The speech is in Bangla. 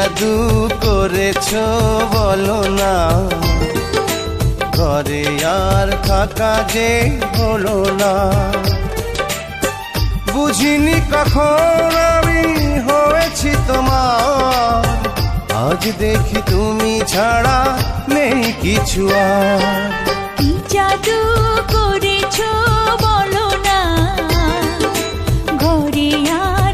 জাদু করেছো বলো না, ঘরে আর থাকা যে হলো না। বুঝিনি কখন আমি হয়েছি তোমার, আজ দেখি তুমি ছাড়া নেই কিছু আর। কি জাদু করেছো বলো